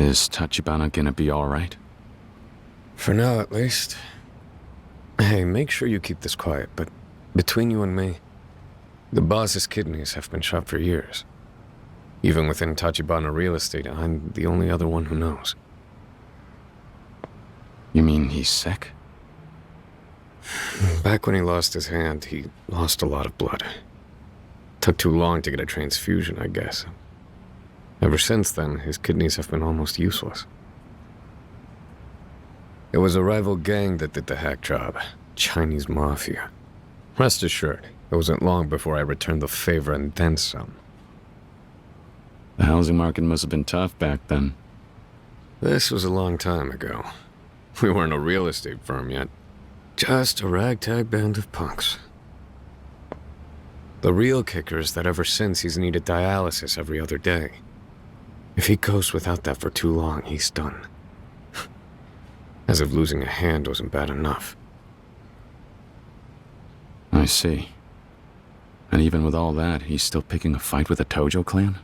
Is Tachibana gonna be alright? For now, at least. Hey, make sure you keep this quiet, but between you and me, the boss's kidneys have been shot for years. Even within Tachibana real estate, I'm the only other one who knows. You mean he's sick? Back when he lost his hand, he lost a lot of blood. Took too long to get a transfusion, I guess. Ever since then, his kidneys have been almost useless. It was a rival gang that did the hack job. Chinese mafia. Rest assured, it wasn't long before I returned the favor and then some. The housing market must have been tough back then. This was a long time ago. We weren't a real estate firm yet. Just a ragtag band of punks. The real kicker is that ever since he's needed dialysis every other day. If he goes without that for too long, he's done. As if losing a hand wasn't bad enough. I see. And even with all that, he's still picking a fight with the Tojo Clan?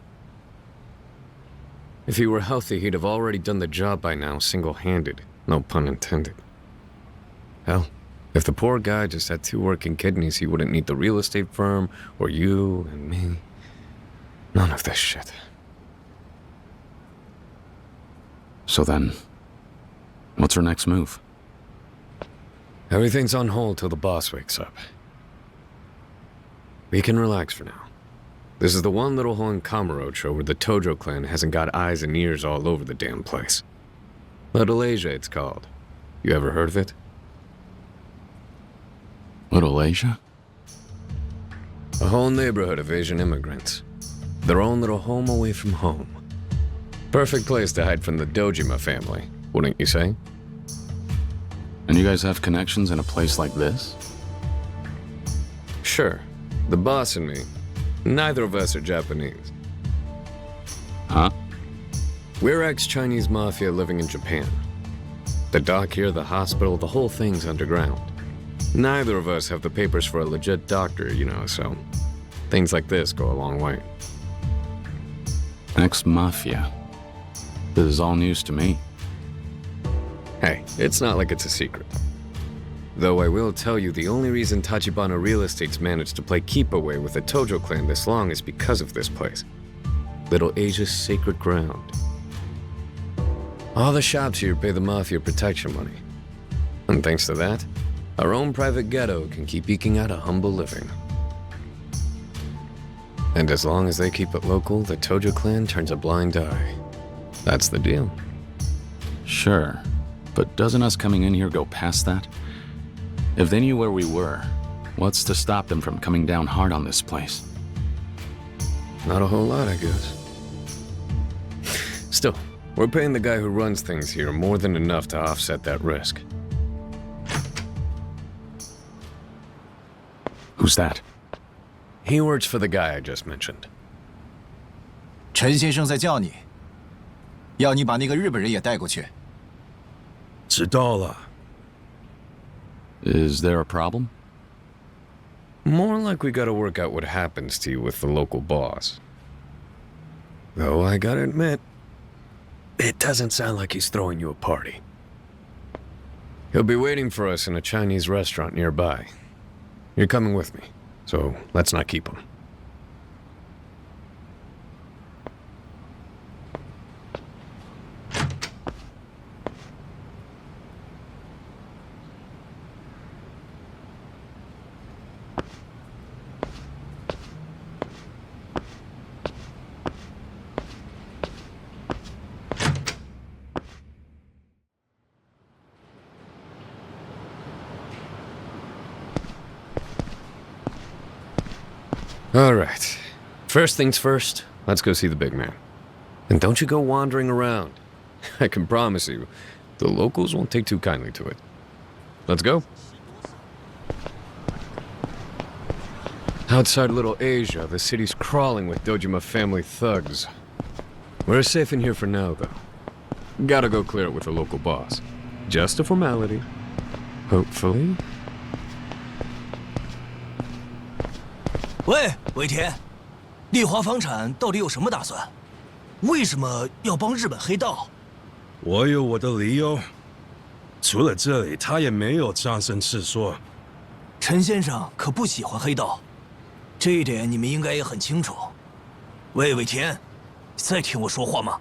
If he were healthy, he'd have already done the job by now, single-handed. No pun intended. Hell, if the poor guy just had 2 working kidneys, he wouldn't need the real estate firm, or you and me. None of this shit. So then, what's our next move? Everything's on hold till the boss wakes up. We can relax for now. This is the one little hole in Kamurocho where the Tojo Clan hasn't got eyes and ears all over the damn place. Little Asia, it's called. You ever heard of it? Little Asia? A whole neighborhood of Asian immigrants. Their own little home away from home. Perfect place to hide from the Dojima family, wouldn't you say? And you guys have connections in a place like this? Sure. The boss and me. Neither of us are Japanese. Huh? We're ex-Chinese mafia living in Japan. The dock here, the hospital, the whole thing's underground. Neither of us have the papers for a legit doctor, you know, so things like this go a long way. Ex-mafia. This is all news to me. Hey, it's not like it's a secret. Though I will tell you, the only reason Tachibana Real Estate's managed to play keep away with the Tojo Clan this long is because of this place. Little Asia's sacred ground. All the shops here pay the mafia protection money. And thanks to that, our own private ghetto can keep eking out a humble living. And as long as they keep it local, the Tojo Clan turns a blind eye. That's the deal. Sure, but doesn't us coming in here go past that? If they knew where we were, what's to stop them from coming down hard on this place? Not a whole lot, I guess. Still, we're paying the guy who runs things here more than enough to offset that risk. Who's that? He works for the guy I just mentioned. 陈先生在叫你，要你把那个日本人也带过去。知道了。 Is there a problem? More like we gotta work out what happens to you with the local boss. Though I gotta admit, it doesn't sound like he's throwing you a party. He'll be waiting for us in a Chinese restaurant nearby. You're coming with me, so let's not keep him. All right. First things first, let's go see the big man. And don't you go wandering around. I can promise you, the locals won't take too kindly to it. Let's go. Outside Little Asia, the city's crawling with Dojima Family thugs. We're safe in here for now, though. Gotta go clear it with the local boss. Just a formality. Hopefully. 喂，尾田，丽华房产到底有什么打算？为什么要帮日本黑道？我有我的理由。除了这里，他也没有张声势说。陈先生可不喜欢黑道，这一点你们应该也很清楚。魏田，再听我说话吗？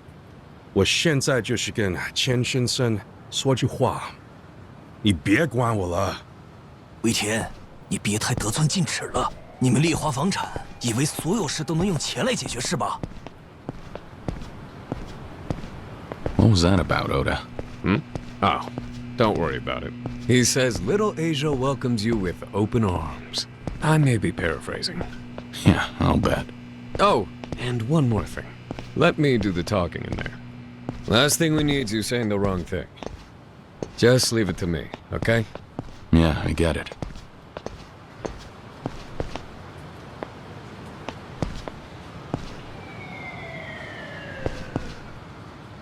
我现在就是跟钱先生说句话，你别管我了。魏田，你别太得寸进尺了。你们丽华房产，以为所有事都能用钱来解决是吧？ What was that about, Oda? Oh, don't worry about it. He says Little Asia welcomes you with open arms. I may be paraphrasing. Yeah, I'll bet. Oh, and one more thing. Let me do the talking in there. Last thing we need is you saying the wrong thing. Just leave it to me, okay? Yeah, I get it.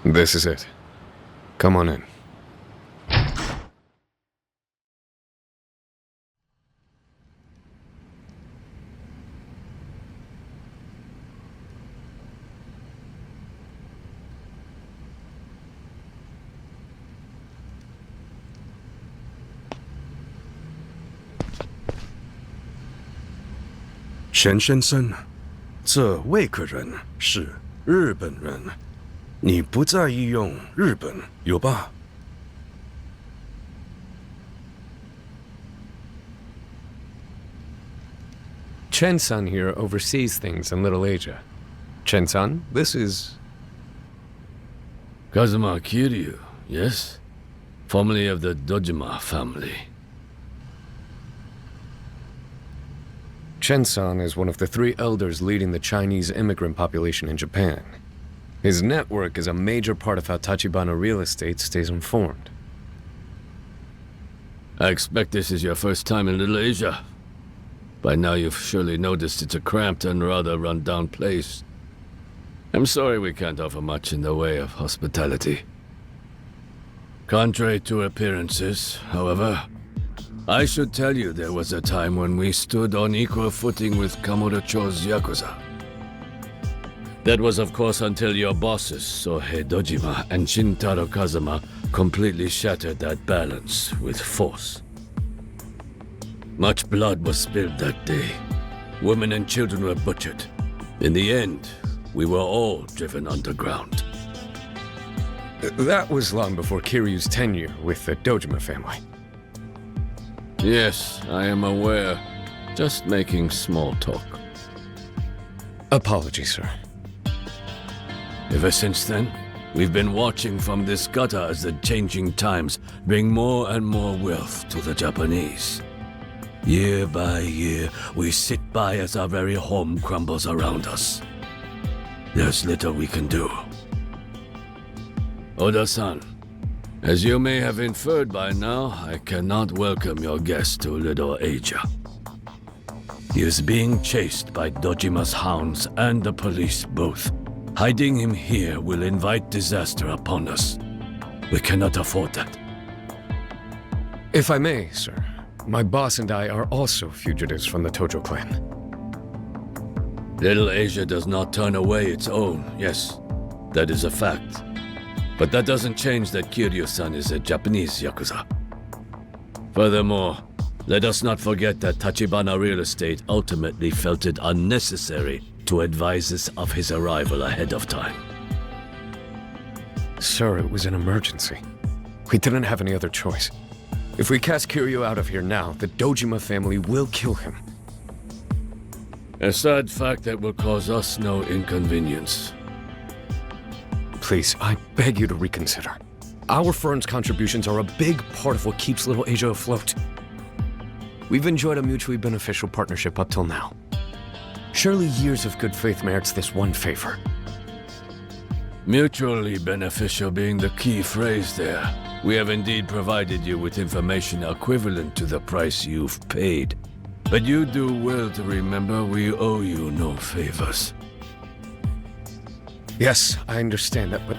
This is it. Come on in.钱先生，这位客人是日本人，你不在意用日本有吧？ Chen-san here oversees things in Little Asia. Chen-san, this is... Kazuma Kiryu, yes? Formerly of the Dojima family. Chen-san is one of the 3 elders leading the Chinese immigrant population in Japan. His network is a major part of how Tachibana Real Estate stays informed. I expect this is your first time in Little Asia. By now you've surely noticed it's a cramped and rather run-down place. I'm sorry we can't offer much in the way of hospitality. Contrary to appearances, however, I should tell you there was a time when we stood on equal footing with Kamurocho's Yakuza. That was of course until your bosses, Sohei Dojima and Shintaro Kazuma, completely shattered that balance with force. Much blood was spilled that day. Women and children were butchered. In the end, we were all driven underground. That was long before Kiryu's tenure with the Dojima family. Yes, I am aware. Just making small talk. Apologies, sir. Ever since then, we've been watching from this gutter as the changing times bring more and more wealth to the Japanese. Year by year, we sit by as our very home crumbles around us. There's little we can do. Oda-san, as you may have inferred by now, I cannot welcome your guest to Little Asia. He is being chased by Dojima's hounds and the police both. Hiding him here will invite disaster upon us. We cannot afford that. If I may, sir, my boss and I are also fugitives from the Tojo Clan. Little Asia does not turn away its own, yes, that is a fact. But that doesn't change that Kiryu-san is a Japanese Yakuza. Furthermore, let us not forget that Tachibana Real Estate ultimately felt it unnecessary to advise us of his arrival ahead of time. Sir, it was an emergency. We didn't have any other choice. If we cast Kiryu out of here now, the Dojima family will kill him. A sad fact that will cause us no inconvenience. Please, I beg you to reconsider. Our firm's contributions are a big part of what keeps Little Asia afloat. We've enjoyed a mutually beneficial partnership up till now. Surely years of good faith merits this one favor. Mutually beneficial being the key phrase there. We have indeed provided you with information equivalent to the price you've paid. But you do well to remember we owe you no favors. Yes, I understand that, but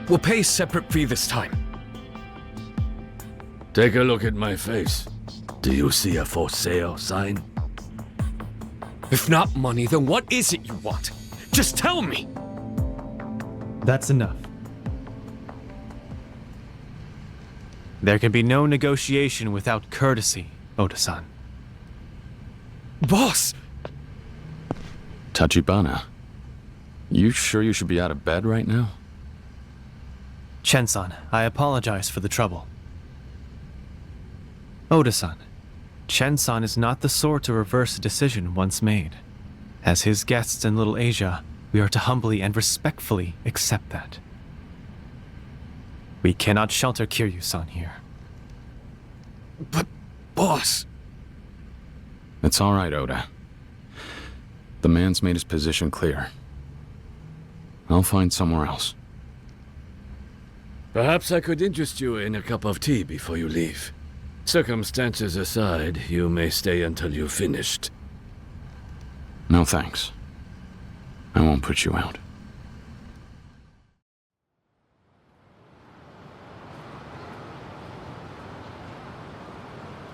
we'll pay a separate fee this time. Take a look at my face. Do you see a for sale sign? If not money, then what is it you want? Just tell me! That's enough. There can be no negotiation without courtesy, Oda-san. Boss! Tachibana, you sure you should be out of bed right now? Chen-san, I apologize for the trouble. Oda-san, Chen-san is not the sort to reverse a decision once made. As his guests in Little Asia, we are to humbly and respectfully accept that. We cannot shelter Kiryu-san here. But, boss... It's all right, Oda. The man's made his position clear. I'll find somewhere else. Perhaps I could interest you in a cup of tea before you leave. Circumstances aside, you may stay until you've finished. No thanks. I won't put you out.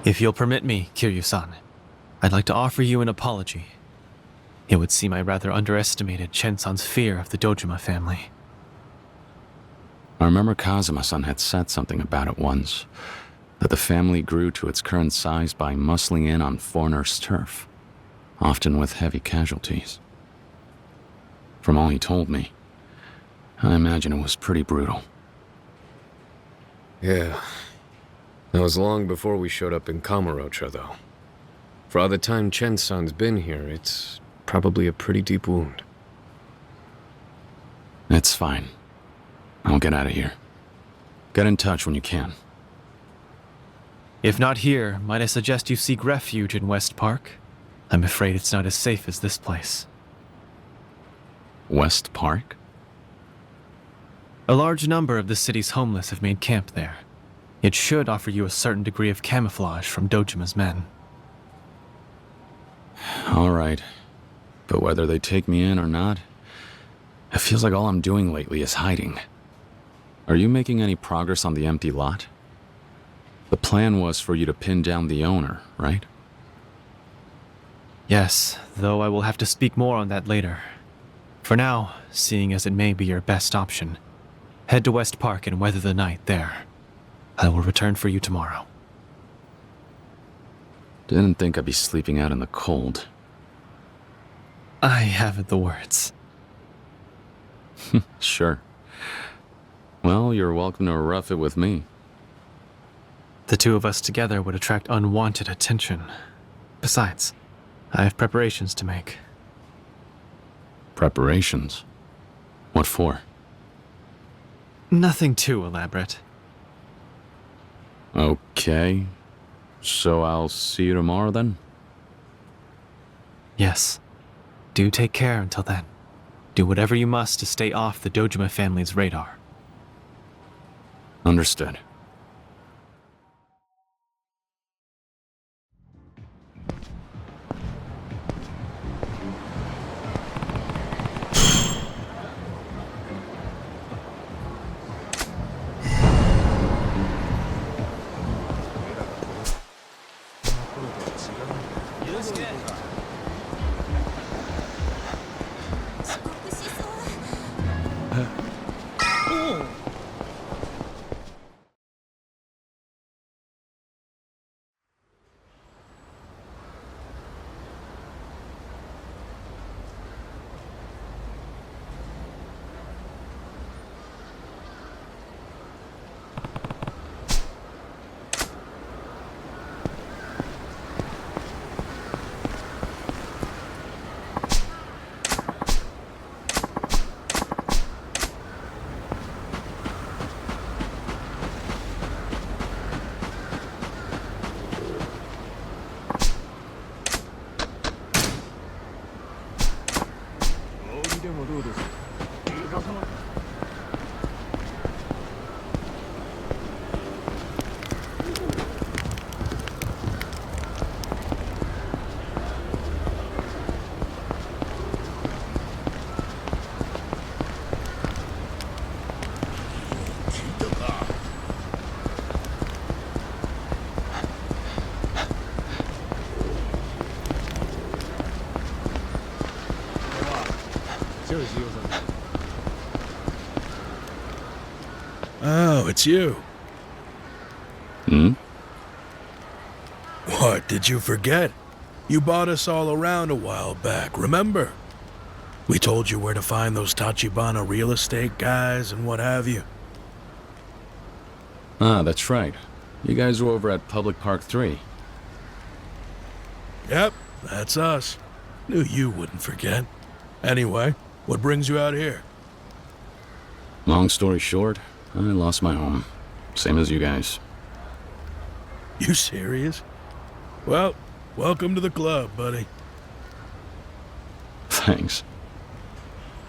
If you'll permit me, Kiryu-san, I'd like to offer you an apology. It would seem I rather underestimated Chen-san's fear of the Dojima family. I remember Kazuma-san had said something about it once, that the family grew to its current size by muscling in on foreigners' turf, often with heavy casualties. From all he told me, I imagine it was pretty brutal. Yeah. That was long before we showed up in Kamurocho, though. For all the time Chen-san's been here, it's probably a pretty deep wound. It's fine. I'll get out of here. Get in touch when you can. If not here, might I suggest you seek refuge in West Park? I'm afraid it's not as safe as this place. West Park? A large number of the city's homeless have made camp there. It should offer you a certain degree of camouflage from Dojima's men. All right. But whether they take me in or not, it feels like all I'm doing lately is hiding. Are you making any progress on the empty lot? The plan was for you to pin down the owner, right? Yes, though I will have to speak more on that later. For now, seeing as it may be your best option, head to West Park and weather the night there. I will return for you tomorrow. Didn't think I'd be sleeping out in the cold. I haven't the words. Sure. Well, you're welcome to rough it with me. The two of us together would attract unwanted attention. Besides, I have preparations to make. Preparations? What for? Nothing too elaborate. Okay. So I'll see you tomorrow then? Yes. Do take care until then. Do whatever you must to stay off the Dojima family's radar. Understood. Oh, it's you. Hmm? What, did you forget? You bought us all around a while back, remember? We told you where to find those Tachibana real estate guys and what have you. Ah, that's right. You guys were over at Public Park 3. Yep, that's us. Knew you wouldn't forget. Anyway, what brings you out here? Long story short, I lost my home. Same as you guys. You serious? Well, welcome to the club, buddy. Thanks.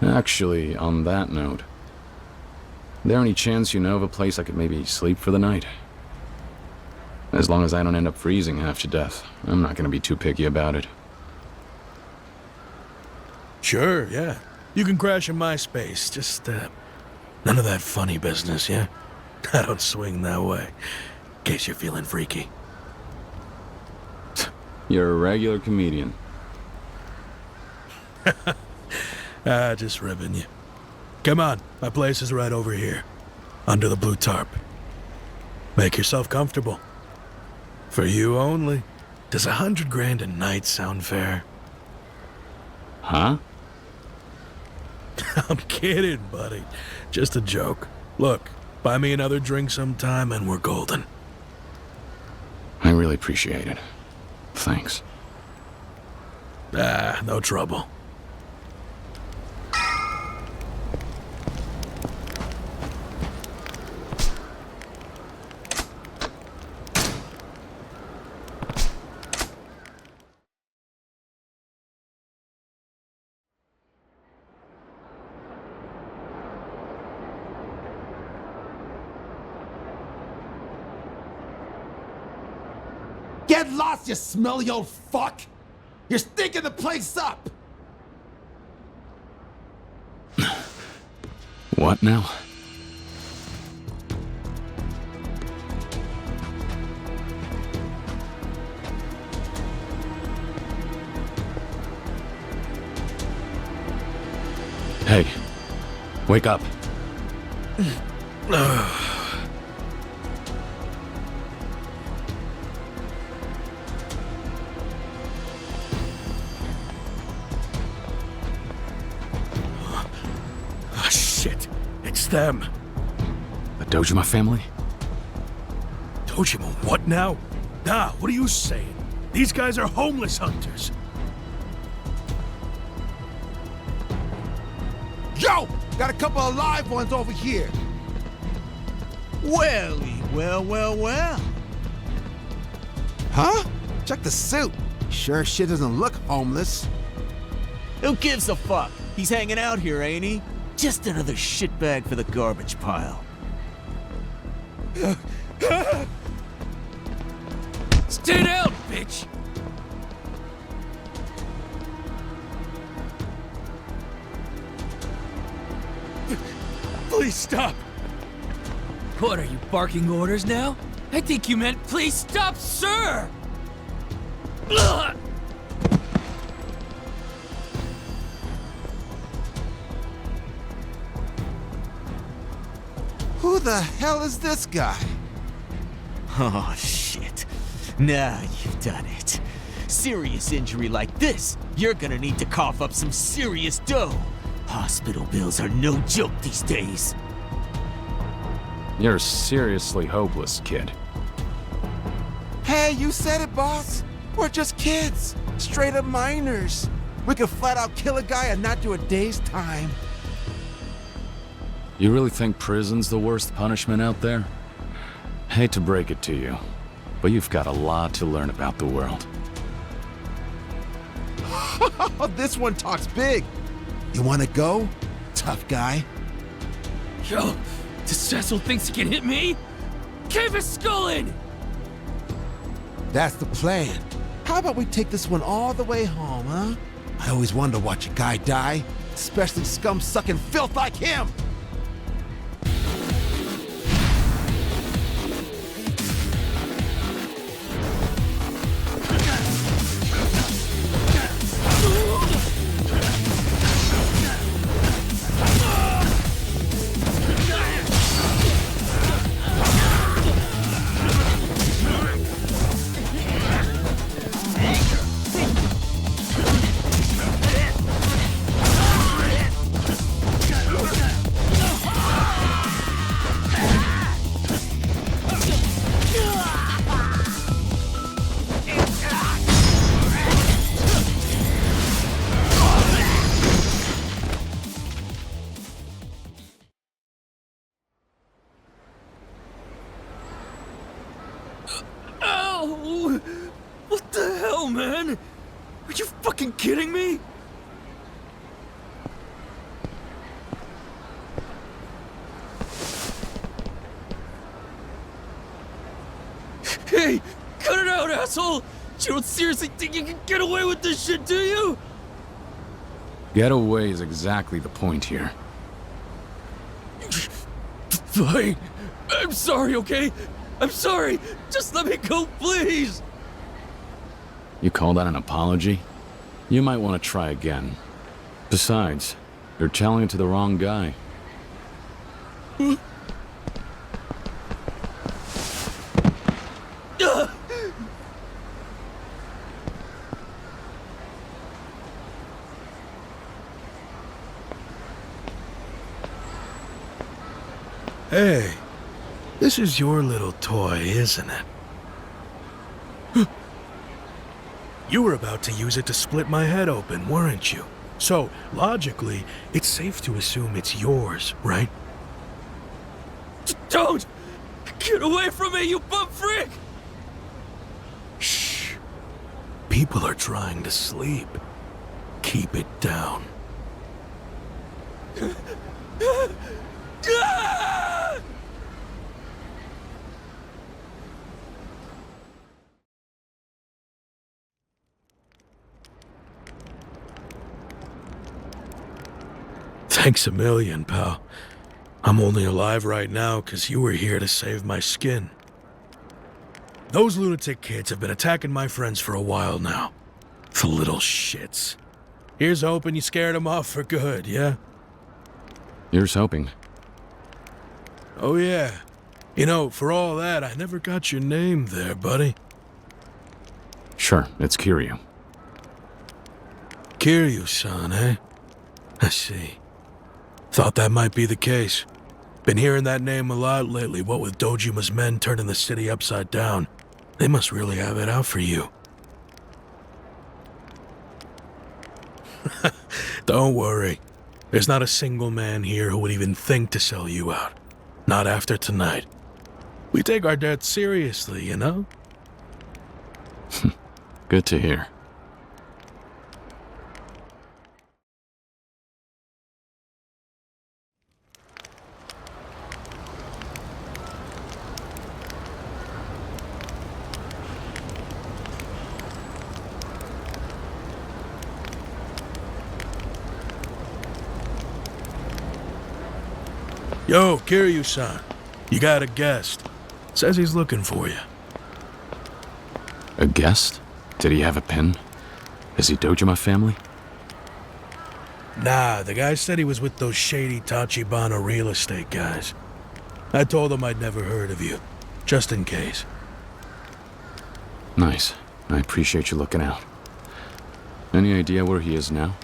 Actually, on that note, there any chance you know of a place I could maybe sleep for the night? As long as I don't end up freezing half to death, I'm not gonna be too picky about it. Sure, yeah. You can crash in my space, just, none of that funny business, yeah? I don't swing that way, in case you're feeling freaky. You're a regular comedian. Just ribbing you. Come on, my place is right over here, under the blue tarp. Make yourself comfortable. For you only. Does 100 grand a night sound fair? Huh? I'm kidding, buddy. Just a joke. Look, buy me another drink sometime and we're golden. I really appreciate it. Thanks. No trouble. Get lost, you smelly old fuck! You're stinking the place up! What now? Hey, wake up. Shit, it's them. The Dojima family? Dojima, what now? Nah, what are you saying? These guys are homeless hunters. Yo! Got a couple of live ones over here. Welly, well. Huh? Check the suit. Sure shit doesn't look homeless. Who gives a fuck? He's hanging out here, ain't he? Just another shitbag for the garbage pile. Stay down, bitch! Please stop. What, are you barking orders now? I think you meant, please stop, sir! Ugh! Who the hell is this guy? Oh, shit. Now you've done it. Serious injury like this, you're gonna need to cough up some serious dough. Hospital bills are no joke these days. You're seriously hopeless, kid. Hey, you said it, boss. We're just kids. Straight up minors. We could flat out kill a guy and not do a day's time. You really think prison's the worst punishment out there? Hate to break it to you, but you've got a lot to learn about the world. This one talks big. You wanna go? Tough guy. Yo, this Cecil thinks he can hit me? Cave his skull in! That's the plan. How about we take this one all the way home, huh? I always wanted to watch a guy die, especially scum-sucking filth like him! man! Are you fucking kidding me? Hey! Cut it out, asshole! You don't seriously think you can get away with this shit, do you? Getaway is exactly the point here. Fine. I'm sorry, okay? I'm sorry. Just let me go, please. You call that an apology? You might want to try again. Besides, you're telling it to the wrong guy. Hey, this is your little toy, isn't it? You were about to use it to split my head open, weren't you? So, logically, it's safe to assume it's yours, right? Don't! Get away from me, you bum freak! Shh. People are trying to sleep. Keep it down. Thanks a million, pal. I'm only alive right now because you were here to save my skin. Those lunatic kids have been attacking my friends for a while now. The little shits. Here's hoping you scared them off for good, yeah? Here's hoping. Oh yeah. You know, for all that, I never got your name there, buddy. Sure, it's Kiryu. Kiryu-san, eh? I see. Thought that might be the case. Been hearing that name a lot lately, what with Dojima's men turning the city upside down. They must really have it out for you. Don't worry. There's not a single man here who would even think to sell you out. Not after tonight. We take our debt seriously, you know? Good to hear. Yo, Kiryu-san. You got a guest. Says he's looking for you. A guest? Did he have a pin? Is he Dojima Family? Nah, the guy said he was with those shady Tachibana real estate guys. I told him I'd never heard of you, just in case. Nice. I appreciate you looking out. Any idea where he is now?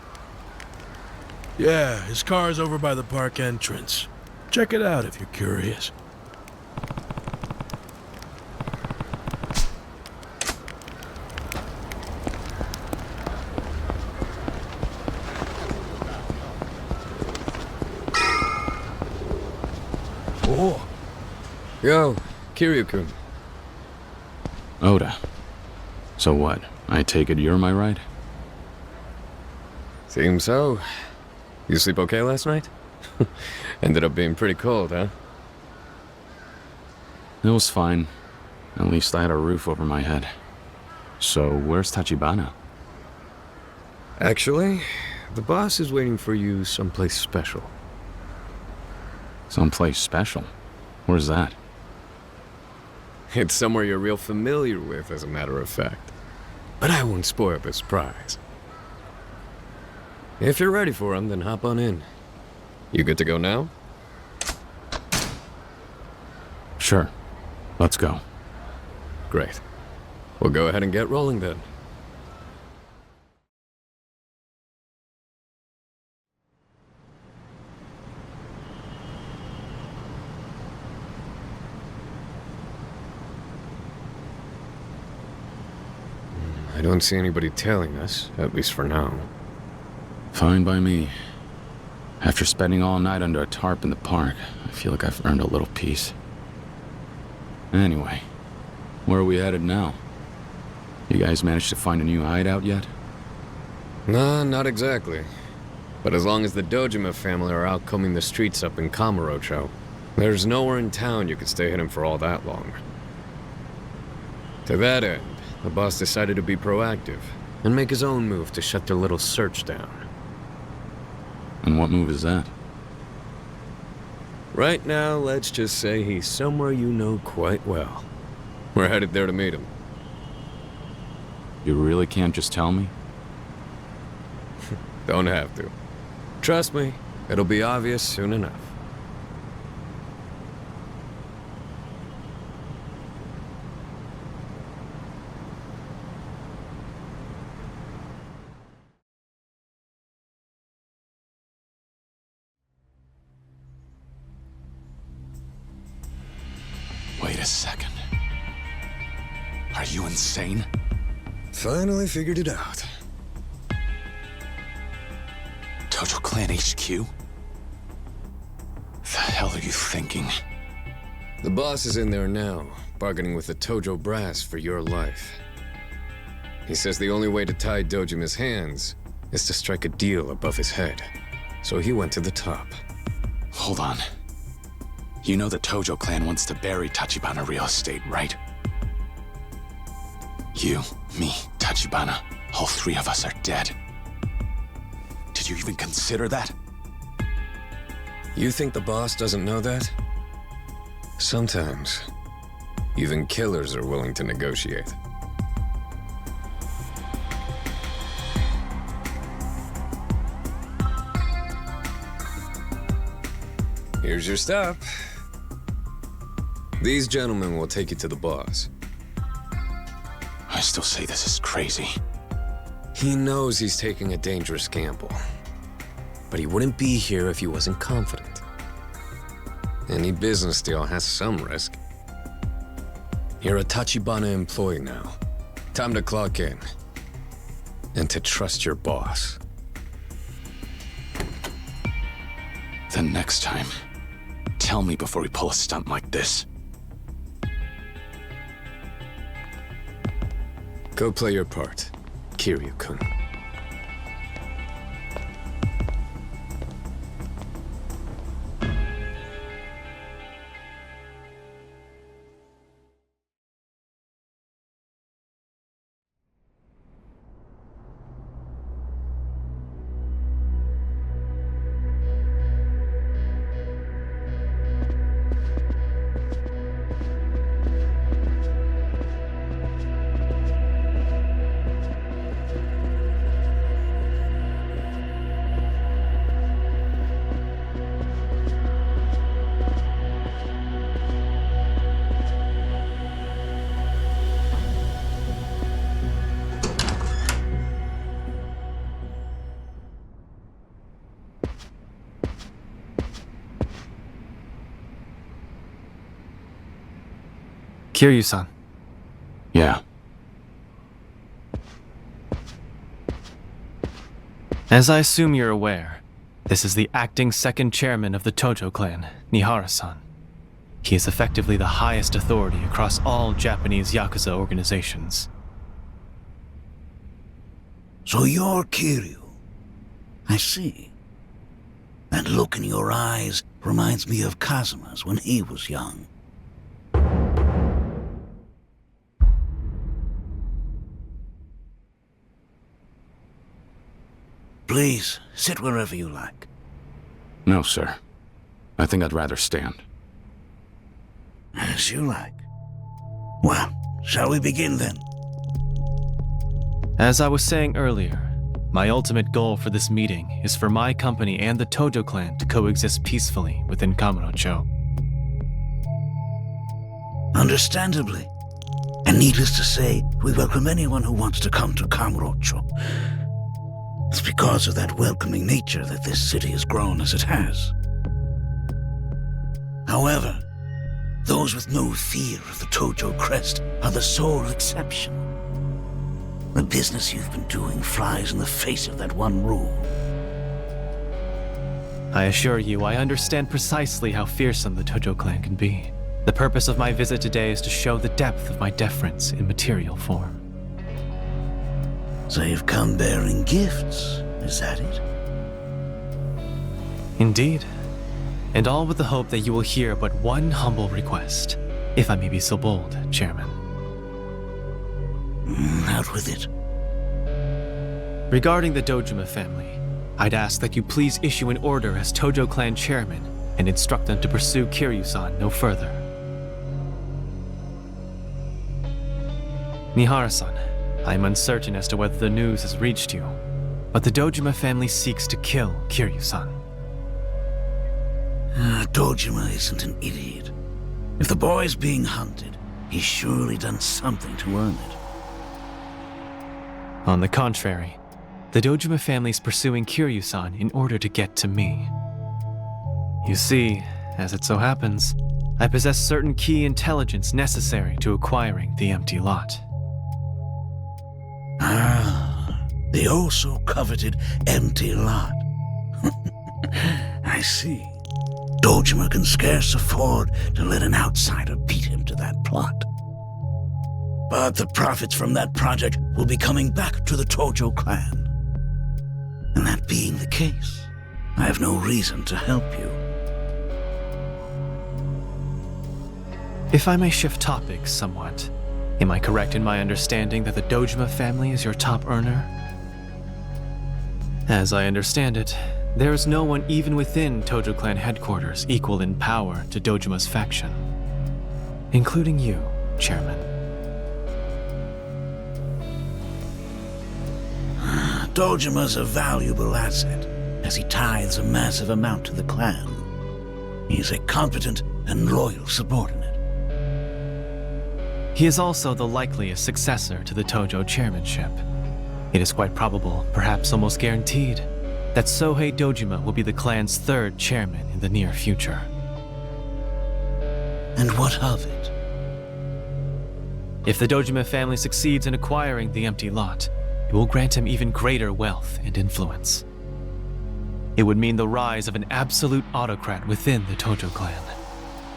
Yeah, his car's over by the park entrance. Check it out if you're curious. Oh. Yo, Kiryu-kun. Oda. So what? I take it you're my ride? Seems so. You sleep okay last night? Ended up being pretty cold, huh? It was fine. At least I had a roof over my head. So, where's Tachibana? Actually, the boss is waiting for you someplace special. Someplace special? Where's that? It's somewhere you're real familiar with, as a matter of fact. But I won't spoil the surprise. If you're ready for him, then hop on in. You good to go now? Sure. Let's go. Great. We'll go ahead and get rolling then. I don't see anybody tailing us, at least for now. Fine by me. After spending all night under a tarp in the park, I feel like I've earned a little peace. Anyway, where are we headed now? You guys managed to find a new hideout yet? Nah, not exactly. But as long as the Dojima family are out combing the streets up in Kamurocho, there's nowhere in town you could stay hidden for all that long. To that end, the boss decided to be proactive and make his own move to shut their little search down. And what move is that? Right now, let's just say he's somewhere you know quite well. We're headed there to meet him. You really can't just tell me? Don't have to. Trust me, it'll be obvious soon enough. Wait a second. Are you insane? Finally figured it out. Tojo Clan HQ? The hell are you thinking? The boss is in there now, bargaining with the Tojo brass for your life. He says the only way to tie Dojima's hands is to strike a deal above his head. So he went to the top. Hold on. You know the Tojo Clan wants to bury Tachibana real estate, right? You, me, Tachibana, all three of us are dead. Did you even consider that? You think the boss doesn't know that? Sometimes, even killers are willing to negotiate. Here's your stop. These gentlemen will take you to the boss. I still say this is crazy. He knows he's taking a dangerous gamble. But he wouldn't be here if he wasn't confident. Any business deal has some risk. You're a Tachibana employee now. Time to clock in. And to trust your boss. Then next time, tell me before we pull a stunt like this. Go play your part, Kiryu-kun. Kiryu-san. Yeah. As I assume you're aware, this is the acting second chairman of the Tojo Clan, Nihara-san. He is effectively the highest authority across all Japanese Yakuza organizations. So you're Kiryu. I see. That look in your eyes reminds me of Kazuma's when he was young. Please, sit wherever you like. No, sir. I think I'd rather stand. As you like. Well, shall we begin then? As I was saying earlier, my ultimate goal for this meeting is for my company and the Tojo Clan to coexist peacefully within Kamurocho. Understandably. And needless to say, we welcome anyone who wants to come to Kamurocho. It's because of that welcoming nature that this city has grown as it has. However, those with no fear of the Tojo crest are the sole exception. The business you've been doing flies in the face of that one rule. I assure you, I understand precisely how fearsome the Tojo Clan can be. The purpose of my visit today is to show the depth of my deference in material form. So you've come bearing gifts, is that it? Indeed. And all with the hope that you will hear but one humble request, if I may be so bold, Chairman. Out with it. Regarding the Dojima family, I'd ask that you please issue an order as Tojo Clan Chairman and instruct them to pursue Kiryu-san no further. Nihara-san, I am uncertain as to whether the news has reached you, but the Dojima family seeks to kill Kiryu-san. Dojima isn't an idiot. If the boy's being hunted, he's surely done something to earn it. On the contrary, the Dojima family is pursuing Kiryu-san in order to get to me. You see, as it so happens, I possess certain key intelligence necessary to acquiring the empty lot. The also coveted empty lot. I see. Dojima can scarce afford to let an outsider beat him to that plot. But the profits from that project will be coming back to the Tojo Clan. And that being the case, I have no reason to help you. If I may shift topics somewhat, am I correct in my understanding that the Dojima family is your top earner? As I understand it, there is no one even within Tojo Clan headquarters equal in power to Dojima's faction, including you, Chairman. Dojima's a valuable asset, as he tithes a massive amount to the clan. He's a competent and loyal subordinate. He is also the likeliest successor to the Tojo chairmanship. It is quite probable, perhaps almost guaranteed, that Sohei Dojima will be the clan's third chairman in the near future. And what of it? If the Dojima family succeeds in acquiring the empty lot, it will grant him even greater wealth and influence. It would mean the rise of an absolute autocrat within the Tojo clan.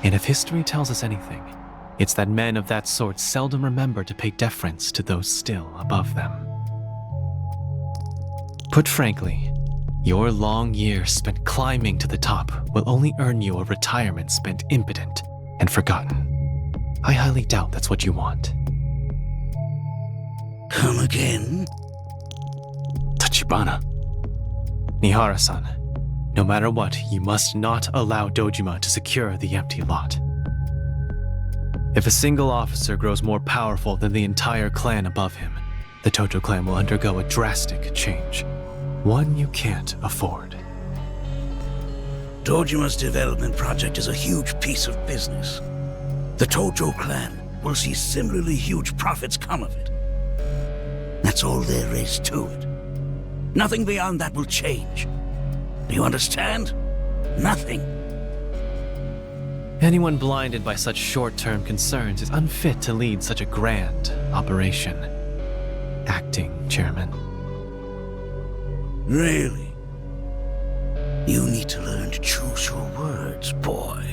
And if history tells us anything, it's that men of that sort seldom remember to pay deference to those still above them. Put frankly, your long years spent climbing to the top will only earn you a retirement spent impotent and forgotten. I highly doubt that's what you want. Come again? Tachibana. Nihara-san, no matter what, you must not allow Dojima to secure the empty lot. If a single officer grows more powerful than the entire clan above him, the Tojo clan will undergo a drastic change. One you can't afford. Dojima's development project is a huge piece of business. The Tojo clan will see similarly huge profits come of it. That's all there is to it. Nothing beyond that will change. Do you understand? Nothing. Anyone blinded by such short-term concerns is unfit to lead such a grand operation. Acting Chairman. Really? You need to learn to choose your words, boy.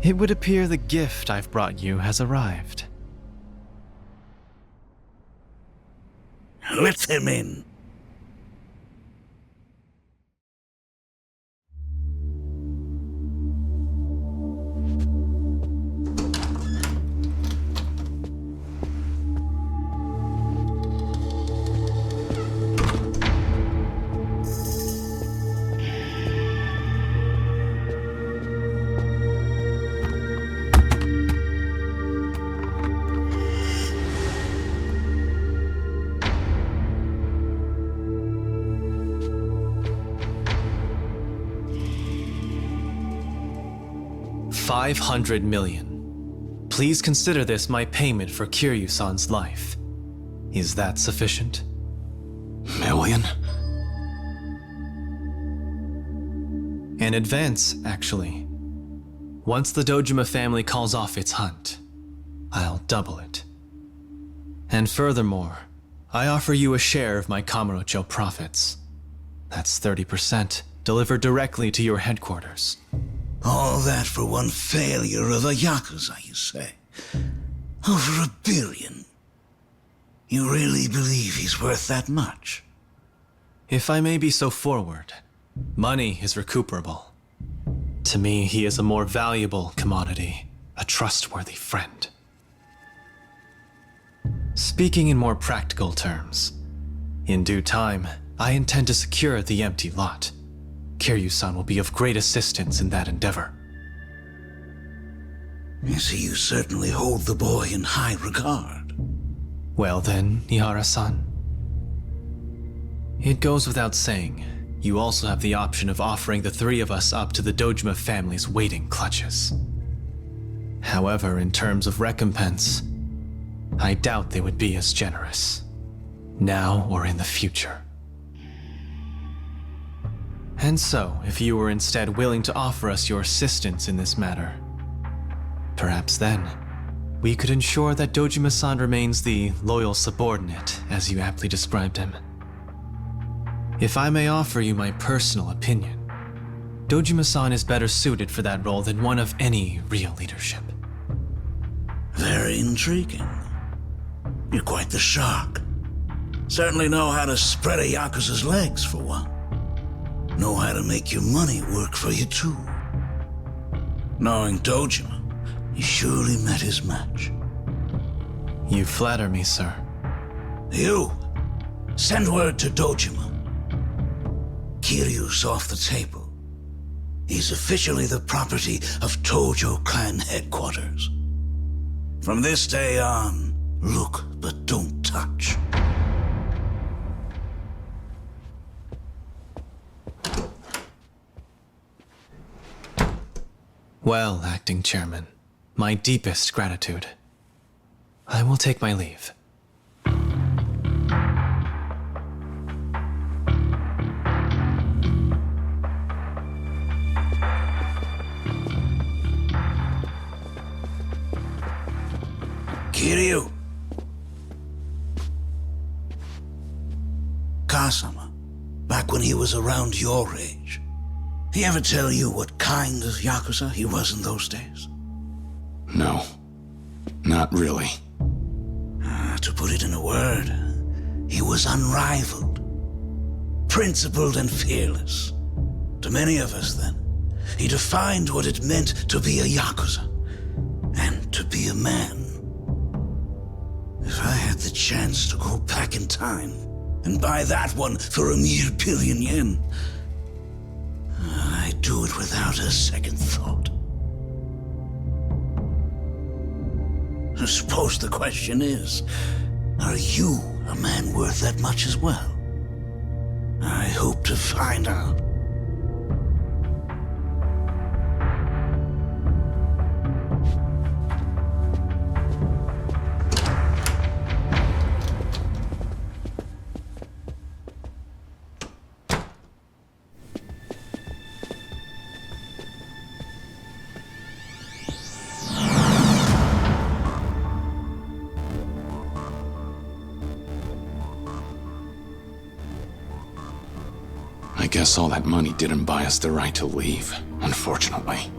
It would appear the gift I've brought you has arrived. Let them in. $500 million. Please consider this my payment for Kiryu-san's life. Is that sufficient? Million? An advance, actually. Once the Dojima family calls off its hunt, I'll double it. And furthermore, I offer you a share of my Kamurocho profits. That's 30%, delivered directly to your headquarters. All that for one failure of a Yakuza, you say? Over $1 billion. You really believe he's worth that much? If I may be so forward, money is recuperable. To me, he is a more valuable commodity, a trustworthy friend. Speaking in more practical terms, in due time, I intend to secure the empty lot. Kiryu-san will be of great assistance in that endeavor. I see you certainly hold the boy in high regard. Well then, Nihara-san. It goes without saying, you also have the option of offering the three of us up to the Dojima family's waiting clutches. However, in terms of recompense, I doubt they would be as generous, now or in the future. And so, if you were instead willing to offer us your assistance in this matter, perhaps then, we could ensure that Dojima-san remains the loyal subordinate, as you aptly described him. If I may offer you my personal opinion, Dojima-san is better suited for that role than one of any real leadership. Very intriguing. You're quite the shark. Certainly know how to spread a Yakuza's legs, for one. Know how to make your money work for you, too. Knowing Dojima, he surely met his match. You flatter me, sir. You, send word to Dojima. Kiryu's off the table. He's officially the property of Tojo Clan headquarters. From this day on, look but don't touch. Well, acting chairman, my deepest gratitude. I will take my leave. Kiryu. Kazuma, back when he was around your age, he ever tell you what kind of Yakuza he was in those days? No, not really. To put it in a word, he was unrivaled, principled and fearless. To many of us then, he defined what it meant to be a Yakuza, and to be a man. If I had the chance to go back in time, and buy that one for a mere $1 billion yen, I'd do it without a second thought. I suppose the question is, are you a man worth that much as well? I hope to find out. I guess all that money didn't buy us the right to leave, unfortunately.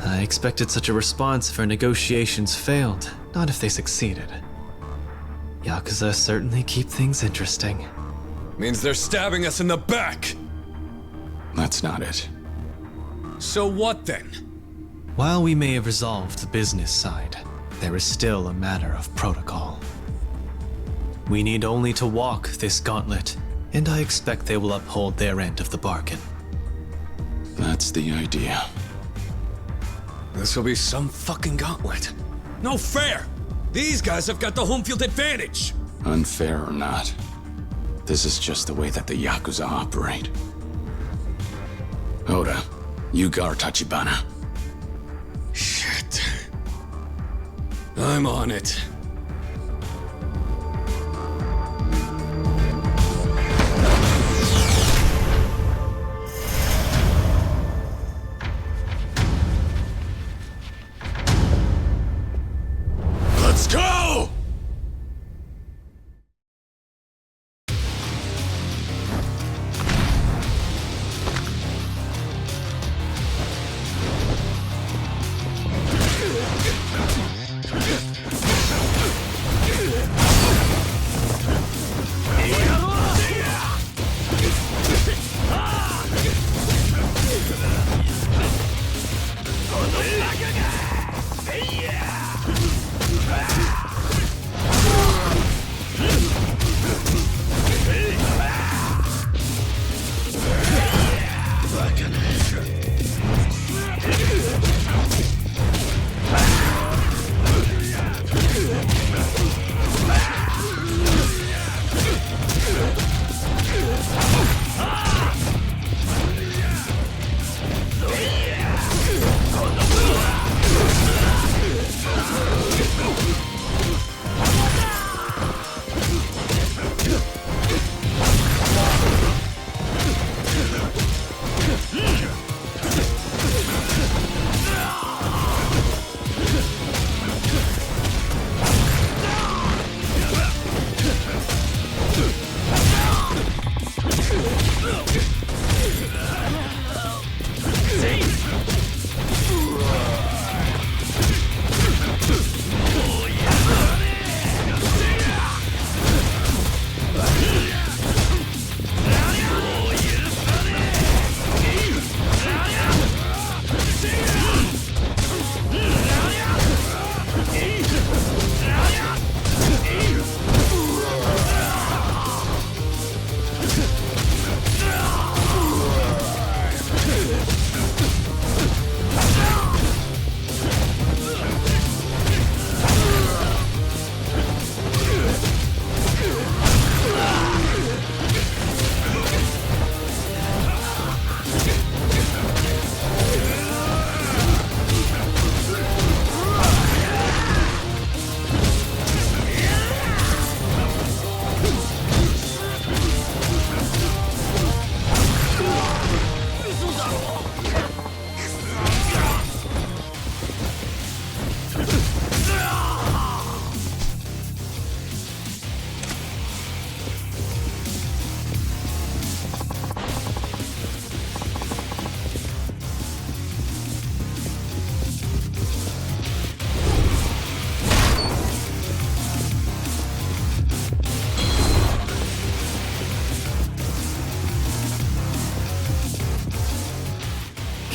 I expected such a response if our negotiations failed, not if they succeeded. Yakuza certainly keep things interesting. Means they're stabbing us in the back! That's not it. So what then? While we may have resolved the business side, there is still a matter of protocol. We need only to walk this gauntlet, and I expect they will uphold their end of the bargain. That's the idea. This'll be some fucking gauntlet. No fair! These guys have got the home field advantage! Unfair or not, this is just the way that the Yakuza operate. Oda, you guard Tachibana. Shit. I'm on it. Let's go!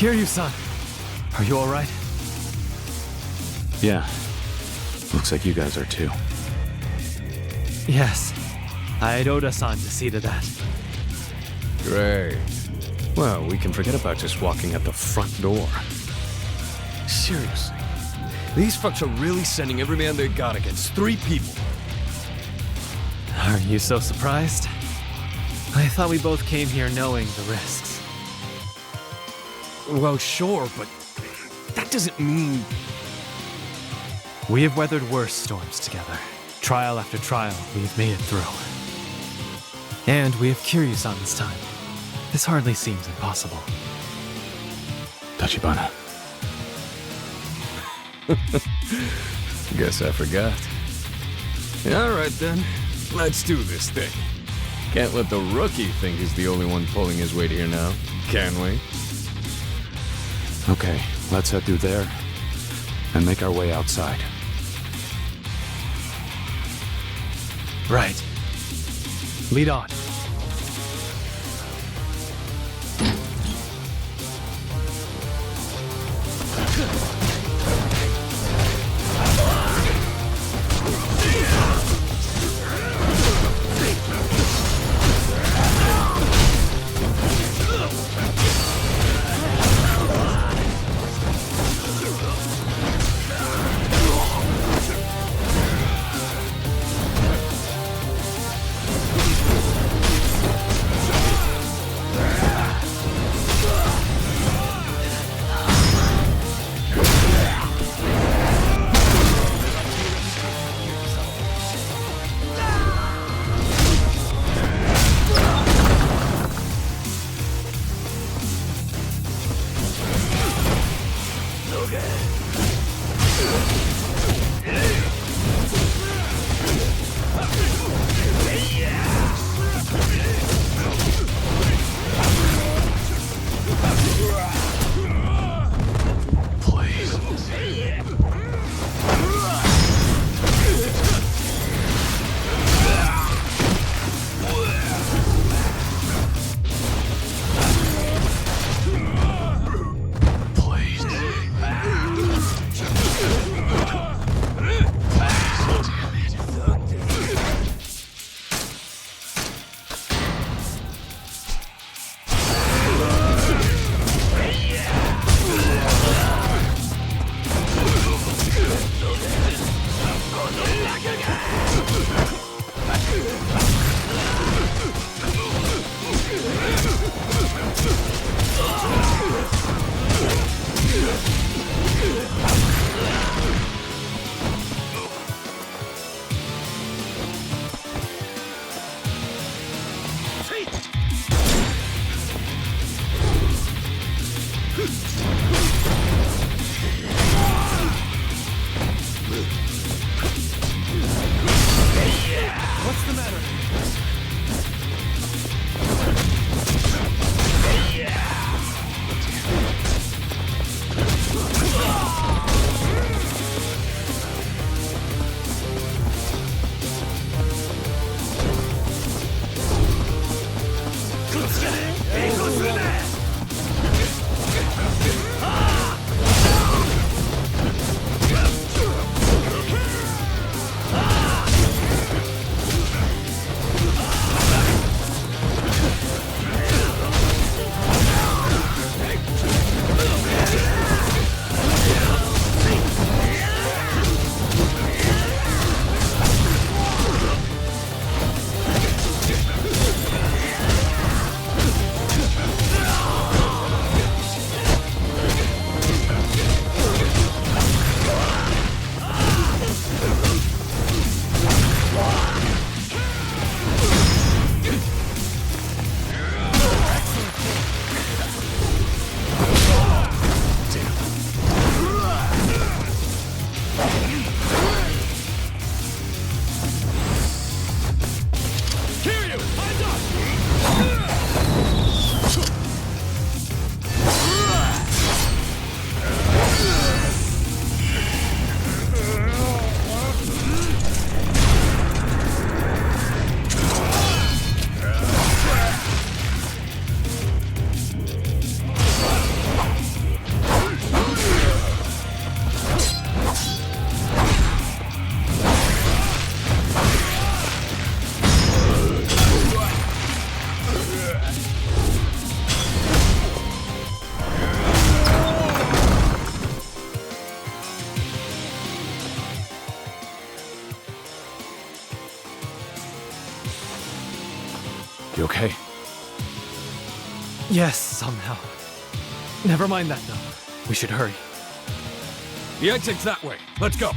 Kiryu-san, are you alright? Yeah. Looks like you guys are too. Yes. I'd Oda-san to see to that. Great. Well, we can forget about just walking at the front door. Seriously. These fucks are really sending every man they got against 3 people. Are you so surprised? I thought we both came here knowing the risks. Well, sure, but that doesn't mean... We have weathered worse storms together. Trial after trial, we've made it through. And we have Kiryu-san this time. This hardly seems impossible. Tachibana. Guess I forgot. Alright then, let's do this thing. Can't let the rookie think he's the only one pulling his weight here now, can we? Okay, let's head through there and make our way outside. Right. Lead on. Yes, somehow. Never mind that, though. We should hurry. The exit's that way. Let's go.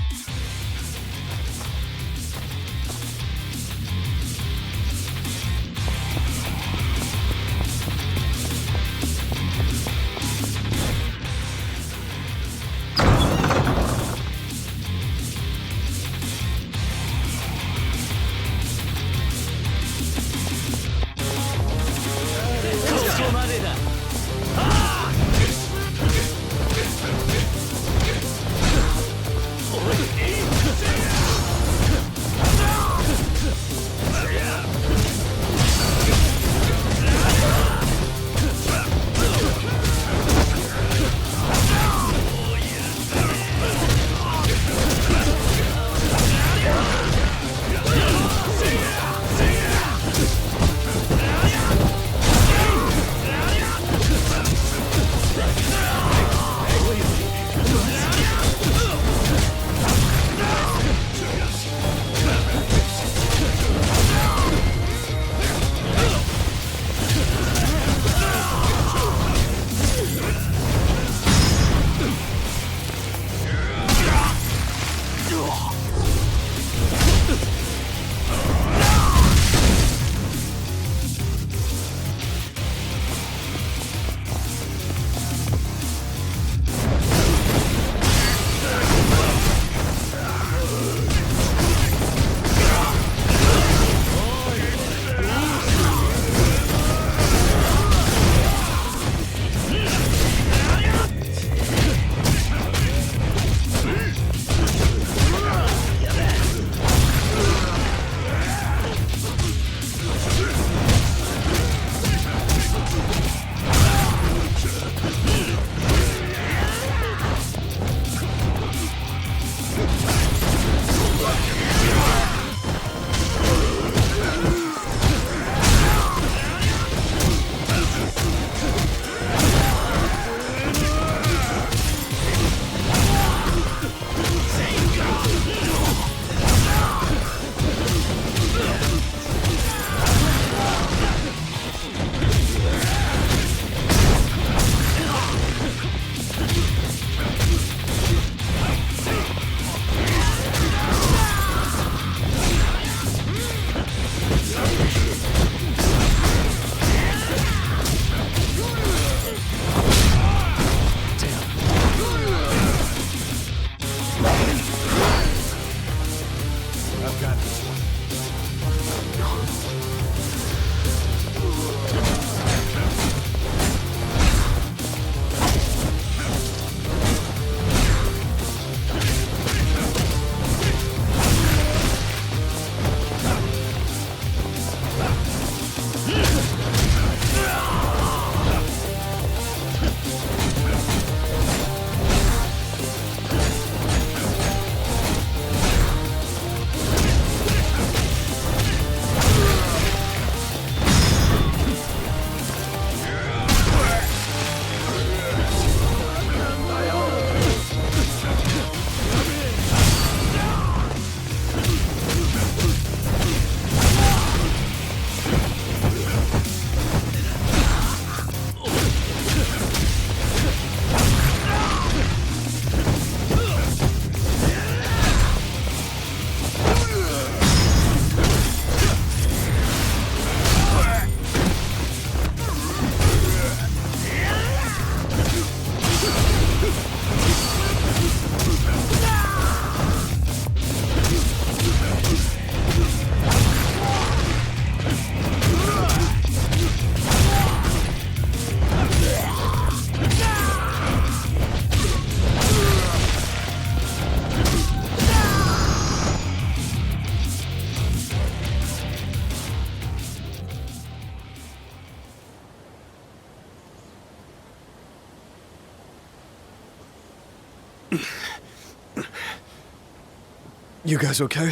You guys okay?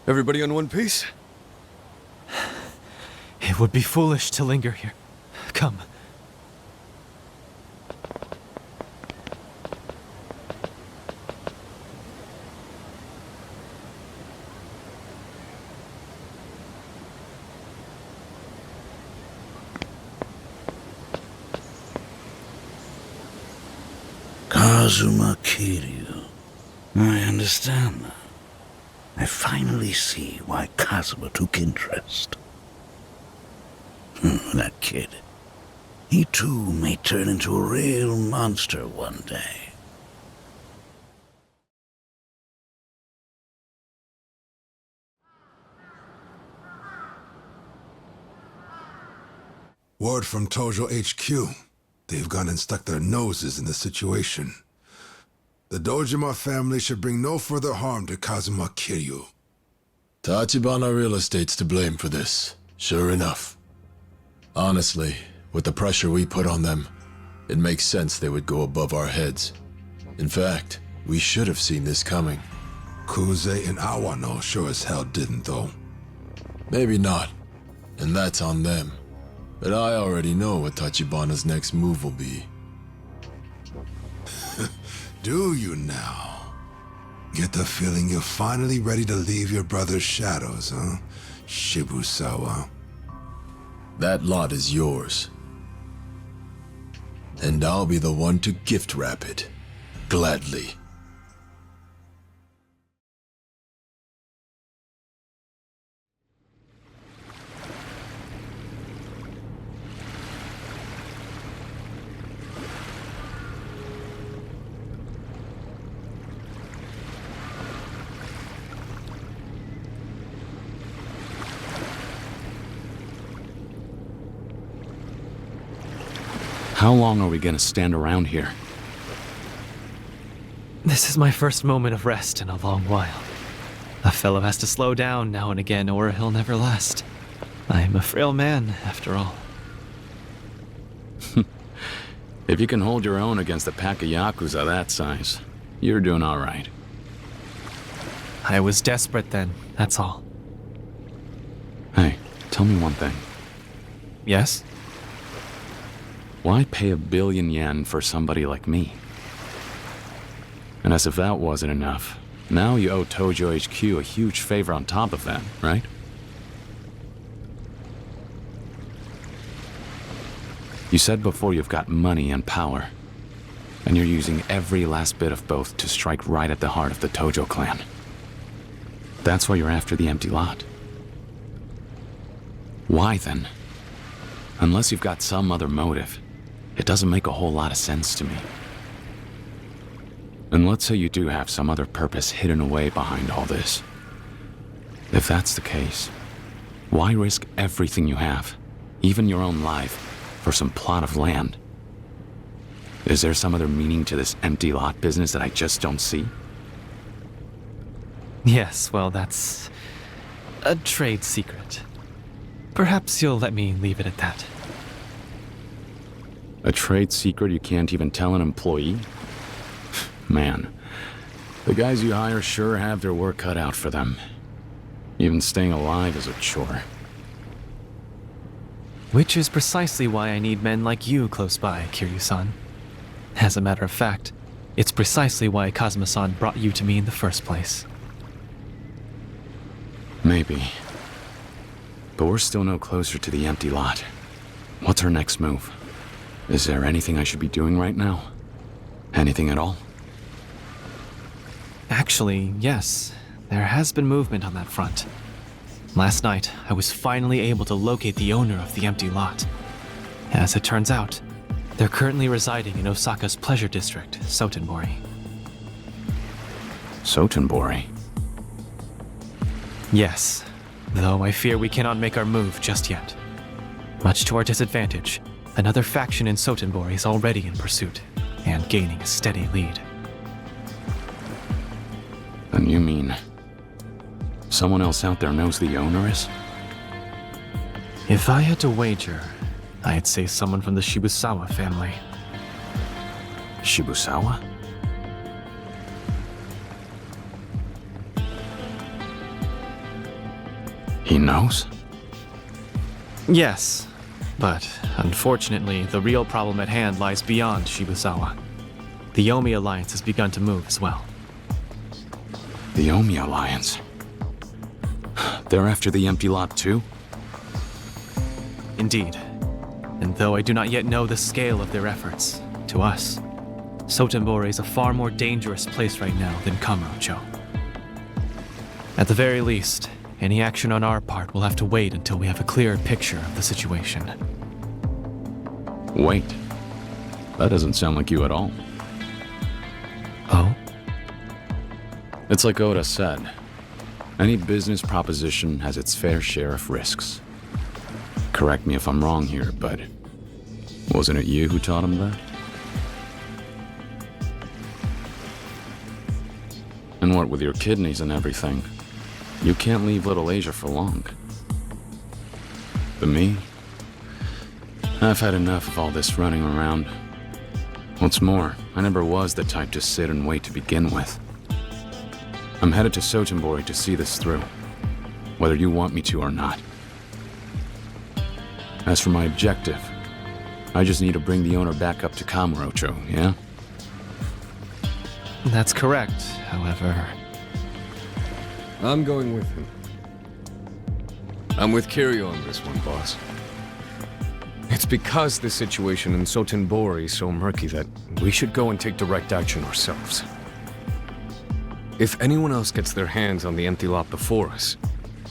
Everybody on one piece? It would be foolish to linger here. Come. Kazuma Kiryu. I understand now. I finally see why Kazuma took interest. That kid. He too may turn into a real monster one day. Word from Tojo HQ. They've gone and stuck their noses in the situation. The Dojima family should bring no further harm to Kazuma Kiryu. Tachibana Real Estate's to blame for this, sure enough. Honestly, with the pressure we put on them, it makes sense they would go above our heads. In fact, we should have seen this coming. Kuze and Awano sure as hell didn't, though. Maybe not, and that's on them. But I already know what Tachibana's next move will be. Do you now? Get the feeling you're finally ready to leave your brother's shadows, huh? Shibusawa. That lot is yours. And I'll be the one to gift wrap it. Gladly. How long are we gonna stand around here? This is my first moment of rest in a long while. A fellow has to slow down now and again, or he'll never last. I am a frail man, after all. If you can hold your own against a pack of Yakuza that size, you're doing all right. I was desperate then, that's all. Hey, tell me one thing. Yes? Why pay 1 billion yen for somebody like me? And as if that wasn't enough, now you owe Tojo HQ a huge favor on top of that, right? You said before you've got money and power, and you're using every last bit of both to strike right at the heart of the Tojo Clan. That's why you're after the empty lot. Why then? Unless you've got some other motive, it doesn't make a whole lot of sense to me. And let's say you do have some other purpose hidden away behind all this. If that's the case, why risk everything you have, even your own life, for some plot of land? Is there some other meaning to this empty lot business that I just don't see? Yes, well, that's a trade secret. Perhaps you'll let me leave it at that. A trade secret you can't even tell an employee? Man, the guys you hire sure have their work cut out for them. Even staying alive is a chore. Which is precisely why I need men like you close by, Kiryu-san. As a matter of fact, it's precisely why Kazuma-san brought you to me in the first place. Maybe. But we're still no closer to the empty lot. What's our next move? Is there anything I should be doing right now? Anything at all? Actually, yes. There has been movement on that front. Last night, I was finally able to locate the owner of the empty lot. As it turns out, they're currently residing in Osaka's pleasure district, Sotenbori. Sotenbori? Yes, though I fear we cannot make our move just yet. Much to our disadvantage, another faction in Sotenbori is already in pursuit, and gaining a steady lead. And you mean someone else out there knows the owner is? If I had to wager, I'd say someone from the Shibusawa family. Shibusawa? He knows? Yes, but unfortunately, the real problem at hand lies beyond Shibusawa. The Yomi Alliance has begun to move as well. The Yomi Alliance? They're after the empty lot too? Indeed. And though I do not yet know the scale of their efforts, to us, Sotenbori is a far more dangerous place right now than Kamurocho. At the very least, any action on our part will have to wait until we have a clearer picture of the situation. Wait. That doesn't sound like you at all. Oh? It's like Oda said. Any business proposition has its fair share of risks. Correct me if I'm wrong here, but wasn't it you who taught him that? And what with your kidneys and everything, you can't leave Little Asia for long. But me? I've had enough of all this running around. What's more, I never was the type to sit and wait to begin with. I'm headed to Sotenbori to see this through, whether you want me to or not. As for my objective, I just need to bring the owner back up to Kamurocho, yeah? That's correct, however... I'm going with him. I'm with Kiryu on this one, boss. It's because the situation in Sotenbori is so murky that we should go and take direct action ourselves. If anyone else gets their hands on the empty lot before us,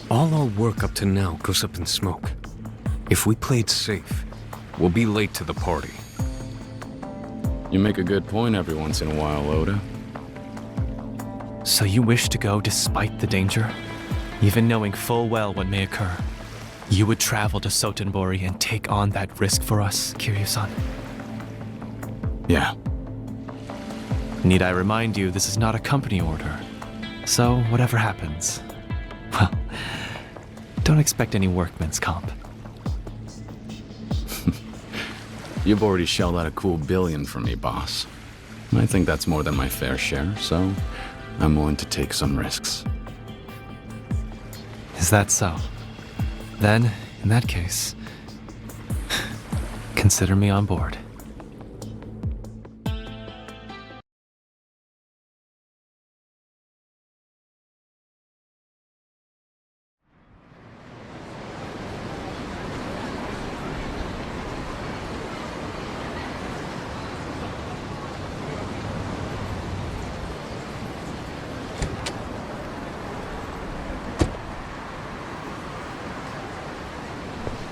all our work up to now goes up in smoke. If we play it safe, we'll be late to the party. You make a good point every once in a while, Oda. So you wish to go despite the danger? Even knowing full well what may occur, you would travel to Sotenbori and take on that risk for us, Kiryu-san? Yeah. Need I remind you, this is not a company order. So whatever happens, well, don't expect any workman's comp. You've already shelled out a cool billion for me, boss. I think that's more than my fair share, so I'm willing to take some risks. Is that so? Then, in that case, consider me on board.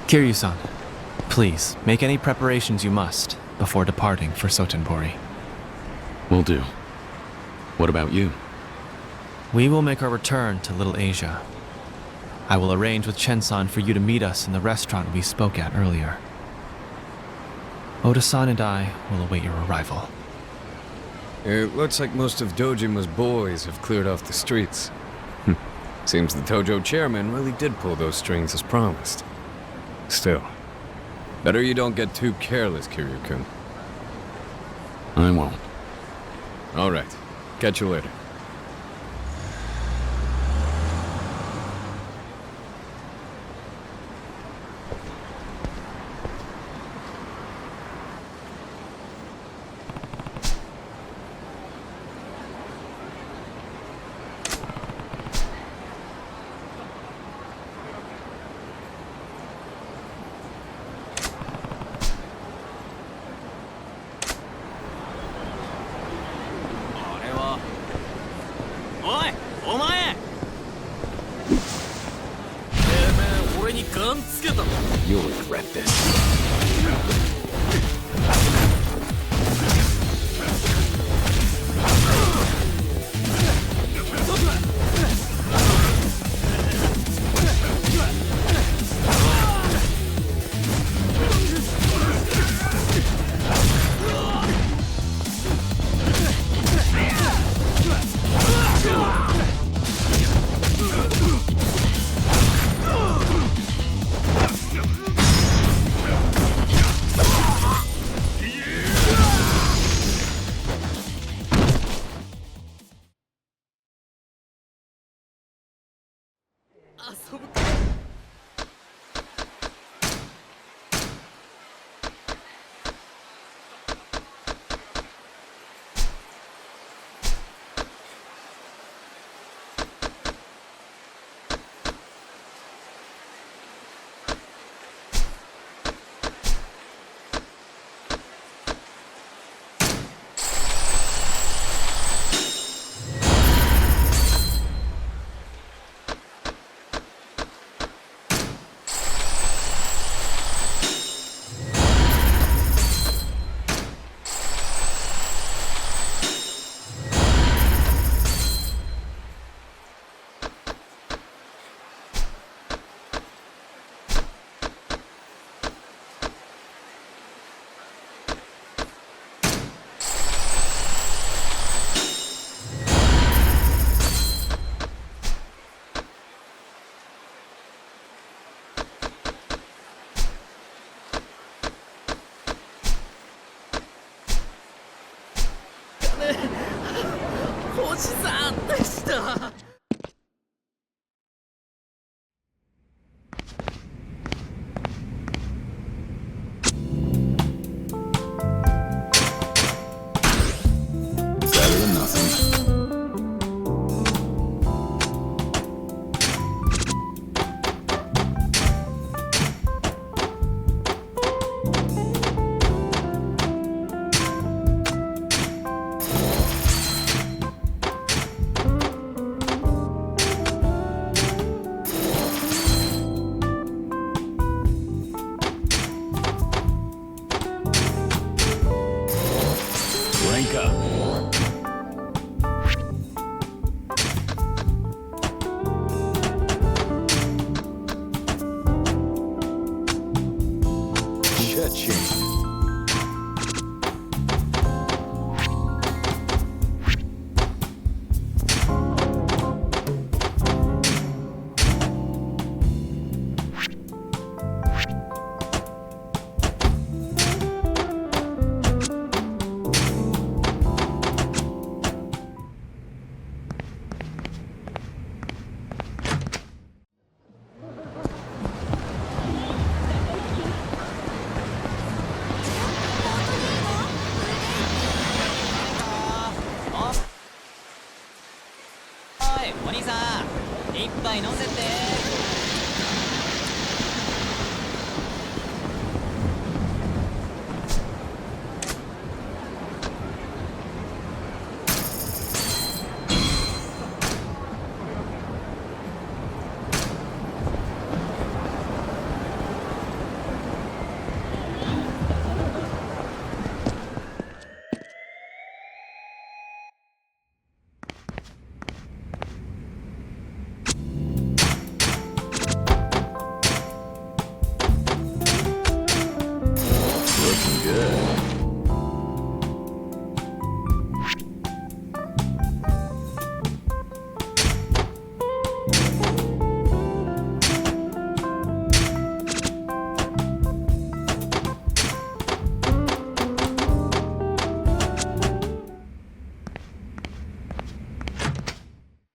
Kiryu-san, please, make any preparations you must before departing for Sotenbori. Will do. What about you? We will make our return to Little Asia. I will arrange with Chen-san for you to meet us in the restaurant we spoke at earlier. Oda-san and I will await your arrival. It looks like most of Dojima's boys have cleared off the streets. Seems the Tojo chairman really did pull those strings as promised. Still, better you don't get too careless, Kiryu-kun. I won't. All right. Catch you later. You'll regret this. ね星さんでした。Better than nothing. Rank up. Cha-ching. Oi, お兄さん、一杯飲んでって。